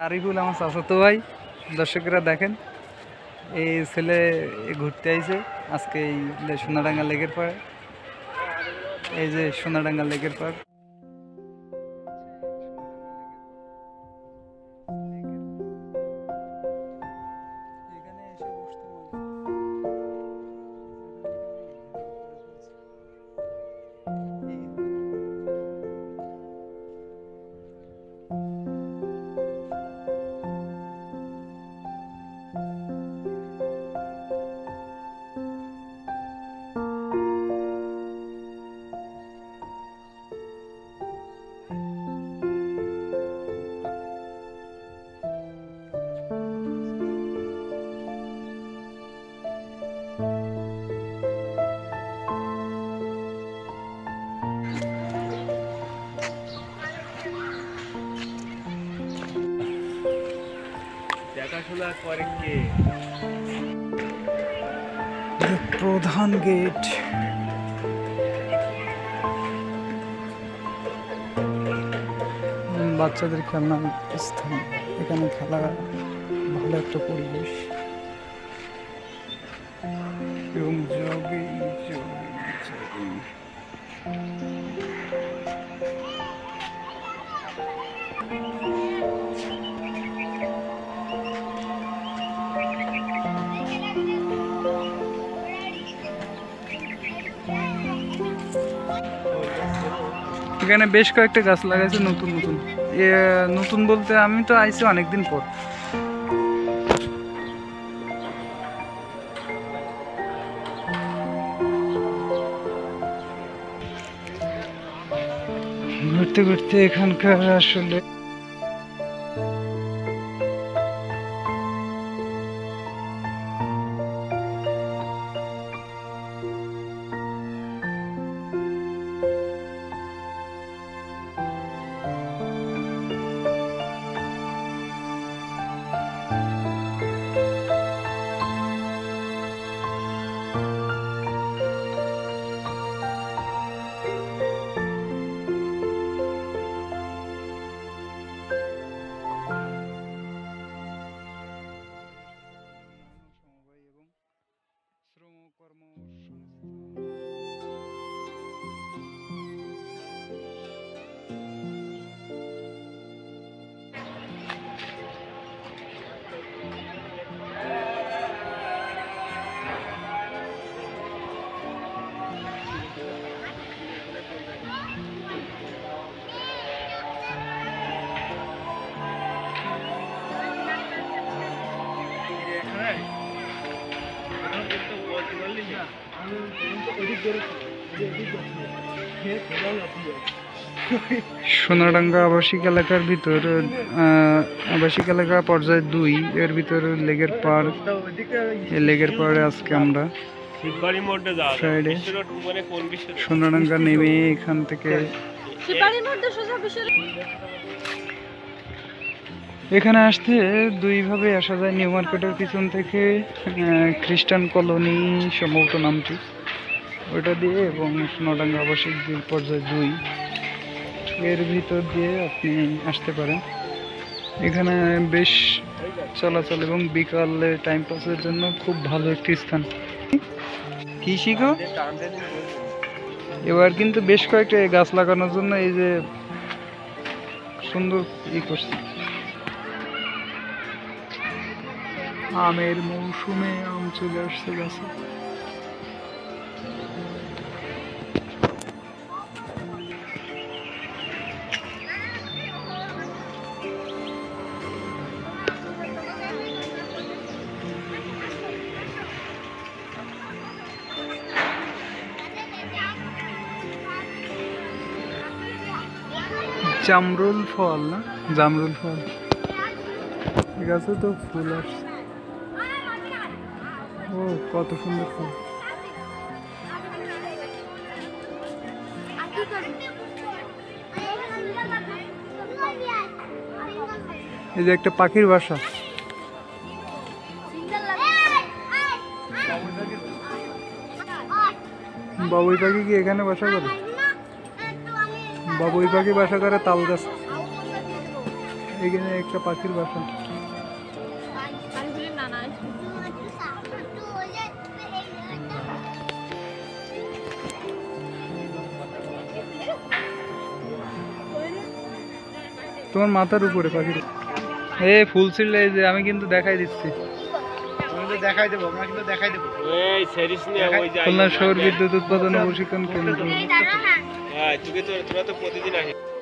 আরিফুল আমার চাচাতো ভাই। দর্শকরা দেখেন, এই ছেলে ঘুরতে আইছে আজকে এই সোনাডাঙ্গা লেকের পাড়ে। এই যে সোনাডাঙ্গা লেকের পাড়। প্রধান গেট। বাচ্চাদের খেলনার স্থান, এখানে খেলা, ভালো একটা পরিবেশ এবং জগিং। এখানে বেশ কয়েকটা গাছ লাগাইছে নতুন নতুন। নতুন বলতে আমি তো আইছি অনেকদিন পর। ঘুরতে ঘুরতে এখানকার আসলে সোনাডাঙ্গা আবাসিক এলাকার ভিতর, আবাসিক এলাকা পর্যায়ে 2 এর ভিতর লেগের পাড়। এই লেগের পাড়ে আজকে আমরা ফ্রাইডে সোনাডাঙ্গা নেমে এখান থেকে এখানে আসতে 2 ভাবে আসা যায়। নিউ মার্কেটের পিছন থেকে খ্রিস্টান কলোনি সম্ভবত নামটি, ওইটা দিয়ে, এবং সোনাডাঙ্গা আবাসিক পর্যায়ে 2 এর ভিতর দিয়ে আপনি আসতে পারেন। এখানে বেশ চলাচল এবং বিকালে টাইম পাসের জন্য খুব ভালো একটি স্থান। কি শিখো? এবার কিন্তু বেশ কয়েকটা গাছ লাগানোর জন্য এই যে সুন্দর করছে। আমের মৌসুমে আম চলে আসছে গাছে। জামরুল ফল না, জামরুল ফল গাছে তো ফুল আসছে। ও কত সুন্দর ফুল। এই যে একটা পাখির বাসা। বাবুই পাখি কি এখানে বাসা করে? বাবুই পাখি বাসা করে তাল গাছ। এখানে একটা পাখির বাসা। তোমার মাথার উপরে পাখির। ফুল ছিঁড়লে এই যে আমি কিন্তু দেখাই দিচ্ছি। দেখাই দেবো, আমরা কিন্তু দেখাই দেবো। খুলনা শহর বিদ্যুৎ উৎপাদন ও প্রশিক্ষণ কেন্দ্র। তোরা তো প্রতিদিন আসিস।